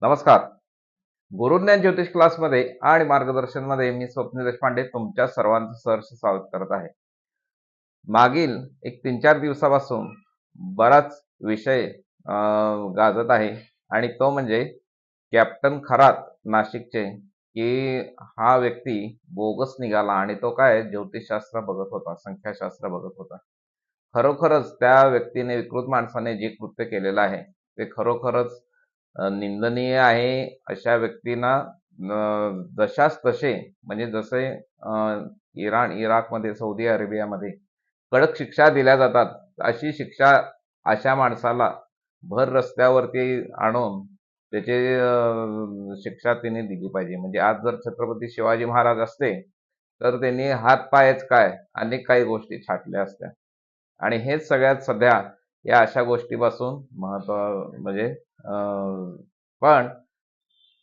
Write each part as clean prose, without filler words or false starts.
नमस्कार. गुरुज्ञान ज्योतिष क्लासमध्ये आणि मार्गदर्शनमध्ये मी स्वप्नील देशपांडे तुमच्या सर्वांचं सहर्ष स्वागत करत आहे. मागील एक 3-4 दिवसापासून बराच विषय गाजत आहे आणि तो म्हणजे कॅप्टन खरात नाशिकचे की हा व्यक्ती बोगस निघाला आणि तो काय ज्योतिषशास्त्र बघत होता, संख्याशास्त्र बघत होता. खरोखरच त्या व्यक्तीने, विकृत माणसाने जे कृत्य केलेलं आहे ते खरोखरच निंदनीय आहे. अशा व्यक्तींना जशास तसे म्हणजे जसे इराण, इराकमध्ये, सौदी अरेबियामध्ये कडक शिक्षा दिल्या जातात, अशी शिक्षा अशा माणसाला भर रस्त्यावरती आणून त्याची शिक्षा तिने दिली पाहिजे. म्हणजे आज जर छत्रपती शिवाजी महाराज असते तर त्यांनी हात-पायच काय अनेक काही गोष्टी छाटल्या असत्या. आणि हेच सगळ्यात सध्या या अशा गोष्टीपासून म्हणजे पण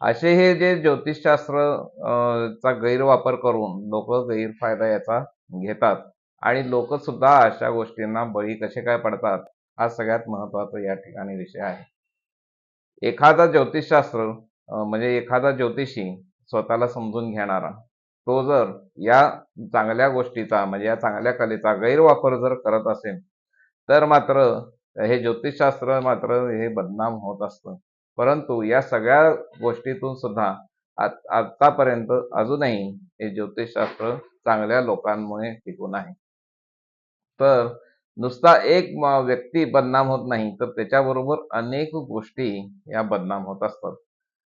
असे हे जे ज्योतिषशास्त्र चा गैरवापर करून लोक गैरफायदा याचा घेतात आणि लोक सुद्धा अशा गोष्टींना बळी कसे काय पडतात, हा सगळ्यात महत्त्वाचा या ठिकाणी विषय आहे. एखादा ज्योतिषशास्त्र म्हणजे एखादा ज्योतिषी स्वतःला समजून घेणारा, तो जर या चांगल्या गोष्टीचा म्हणजे या चांगल्या कलेचा गैरवापर जर करत असेल, तर मात्र हे ज्योतिषशास्त्र मात्र हे बदनाम होत असतं. परंतु या सगळ्या गोष्टीतून सुद्धा आतापर्यंत अजूनही हे ज्योतिषशास्त्र चांगल्या लोकांमुळे टिकून आहे. तर नुसता एक व्यक्ती बदनाम होत नाही, तर त्याच्याबरोबर अनेक गोष्टी या बदनाम होत असतात.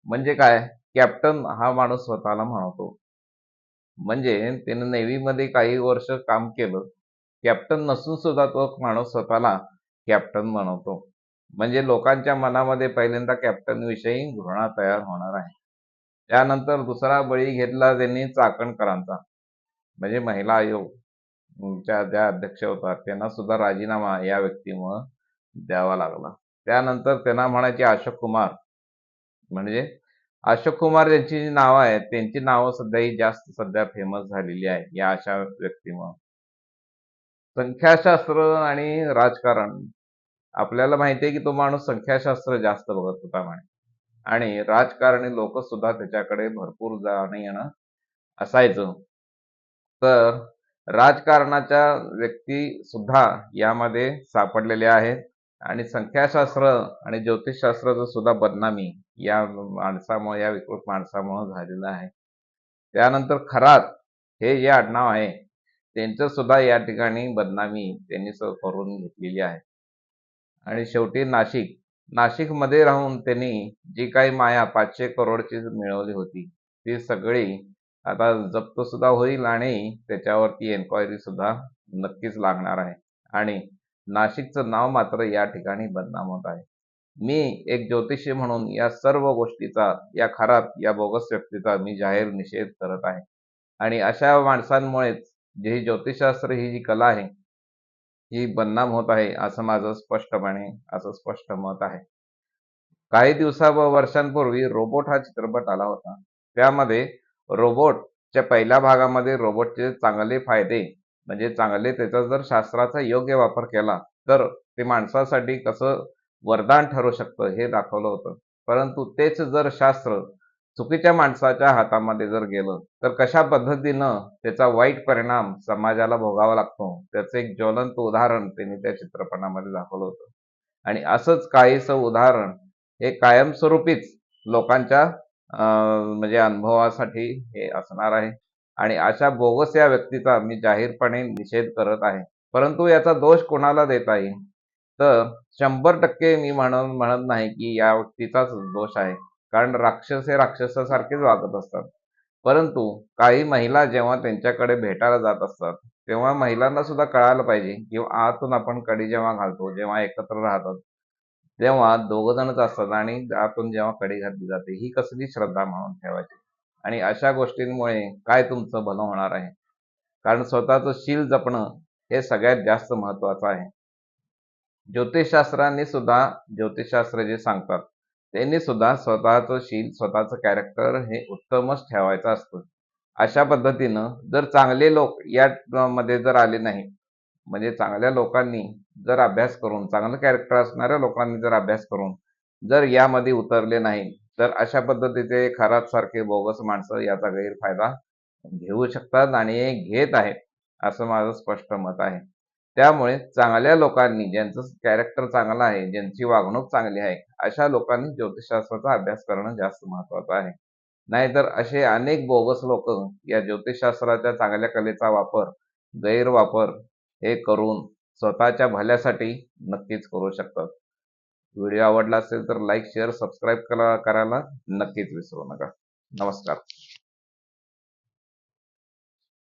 म्हणजे काय, कॅप्टन हा माणूस स्वतःला म्हणतो. म्हणजे त्यानं नेव्हीमध्ये काही वर्ष काम केलं. कॅप्टन नसून सुद्धा तो माणूस स्वतःला कॅप्टन म्हणवतो. म्हणजे लोकांच्या मनामध्ये पहिल्यांदा कॅप्टन विषयी घृणा तयार होणार आहे. त्यानंतर दुसरा बळी घेतला त्यांनी चाकणकरांचा. म्हणजे महिला आयोग च्या ज्या अध्यक्ष होत्या त्यांना सुद्धा राजीनामा या व्यक्तीमुळं द्यावा लागला. त्यानंतर त्यांना म्हणायचे अशोक कुमार. म्हणजे अशोक कुमार यांची जी नावं आहेत, त्यांची नावं सध्या ही जास्त सध्या फेमस झालेली आहेत या अशा व्यक्तीमुळं. संख्याशास्त्र आणि राजकारण आपल्याला माहिती आहे की तो माणूस संख्याशास्त्र जास्त बघत होता म्हणे आणि राजकारणी लोक सुद्धा त्याच्याकडे भरपूर जाणं येणं असायचं. तर राजकारणाच्या व्यक्ती सुद्धा यामध्ये सापडलेले आहेत आणि संख्याशास्त्र आणि ज्योतिषशास्त्राचं सुद्धा बदनामी या माणसामुळे, या विकृत माणसामुळे झालेलं आहे. त्यानंतर खरात हे जे आडनाव आहे त्यांचं सुद्धा या ठिकाणी बदनामी त्यांनी करून घेतलेली आहे. आणि शेवटी नाशिकमध्ये राहून त्यांनी जी काही माया 500 करोडची मिळवली होती, ती सगळी आता जप्त सुद्धा होईल आणि त्याच्यावरती एन्क्वायरी सुद्धा नक्कीच लागणार आहे. आणि नाशिकचं नाव मात्र या ठिकाणी बदनाम होत आहे. मी एक ज्योतिषी म्हणून या सर्व गोष्टीचा, या खरात, या बोगस व्यक्तीचा मी जाहीर निषेध करत आहे. आणि अशा माणसांमुळेच जी ज्योतिषशास्त्र ही जी कला आहे ही बदनाम होत आहे, असं माझं स्पष्ट मत आहे. काही वर्षांपूर्वी रोबोट हा चित्रपट आला होता. त्यामध्ये रोबोटच्या पहिल्या भागामध्ये रोबोटचे चांगले फायदे म्हणजे चांगले त्याचा जर शास्त्राचा योग्य वापर केला तर ते माणसासाठी कसं वरदान ठरू शकतं हे दाखवलं होतं. परंतु तेच जर शास्त्र चुकीच्या माणसाच्या हातामध्ये जर गेलं तर कशा पद्धतीनं त्याचा वाईट परिणाम समाजाला भोगावा लागतो, त्याचं एक ज्वलंत उदाहरण त्यांनी त्या चित्रपटामध्ये दाखवलं होतं. आणि असंच काहीसं उदाहरण हे कायमस्वरूपीच लोकांच्या म्हणजे अनुभवासाठी हे असणार आहे. आणि अशा बोगस या व्यक्तीचा मी जाहीरपणे निषेध करत आहे. परंतु याचा दोष कोणाला देता येईल? तर 100% मी म्हणत नाही की या व्यक्तीचाच दोष आहे. कारण राक्षस हे राक्षसासारखेच वागत असतात. परंतु काही महिला जेव्हा त्यांच्याकडे भेटायला जात असतात, तेव्हा महिलांना सुद्धा कळायला पाहिजे की आतून आपण कडी जेव्हा घालतो, जेव्हा एकत्र राहतात, तेव्हा दोघं जणच असतात आणि आतून जेव्हा कडी घातली जाते, ही कसली श्रद्धा म्हणून ठेवायची. आणि अशा गोष्टींमुळे काय तुमचं भलं होणार आहे? कारण स्वतःचं शील जपणं हे सगळ्यात जास्त महत्त्वाचं आहे. ज्योतिषशास्त्रांनी सुद्धा ज्योतिषशास्त्र जे सांगतात, त्यांनी सुद्धा स्वतःचं शील, स्वतःचं कॅरेक्टर हे उत्तमच ठेवायचं असतं. अशा पद्धतीनं जर चांगले लोक या मध्ये जर आले नाही, म्हणजे चांगल्या लोकांनी जर अभ्यास करून, चांगलं कॅरेक्टर असणाऱ्या लोकांनी जर अभ्यास करून जर यामध्ये उतरले नाही, तर अशा पद्धतीचे खरात सारखे बोगस माणसं याचा गैरफायदा घेऊ शकतात आणि घेत आहेत, असं माझं स्पष्ट मत आहे. त्यामुळे चांगल्या लोकांनी, ज्यांचं कॅरेक्टर चांगलं आहे, ज्यांची वागणूक चांगली आहे, अशा लोकांनी ज्योतिषशास्त्राचा अभ्यास करणं जास्त महत्त्वाचं आहे. नाहीतर असे अनेक बोगस लोकं या ज्योतिषशास्त्राच्या चांगल्या कलेचा गैरवापर हे करून स्वतःच्या भल्यासाठी नक्कीच करू शकतात. व्हिडिओ आवडला असेल तर लाईक, शेअर, सबस्क्राईब करायला नक्कीच विसरू नका. नमस्कार.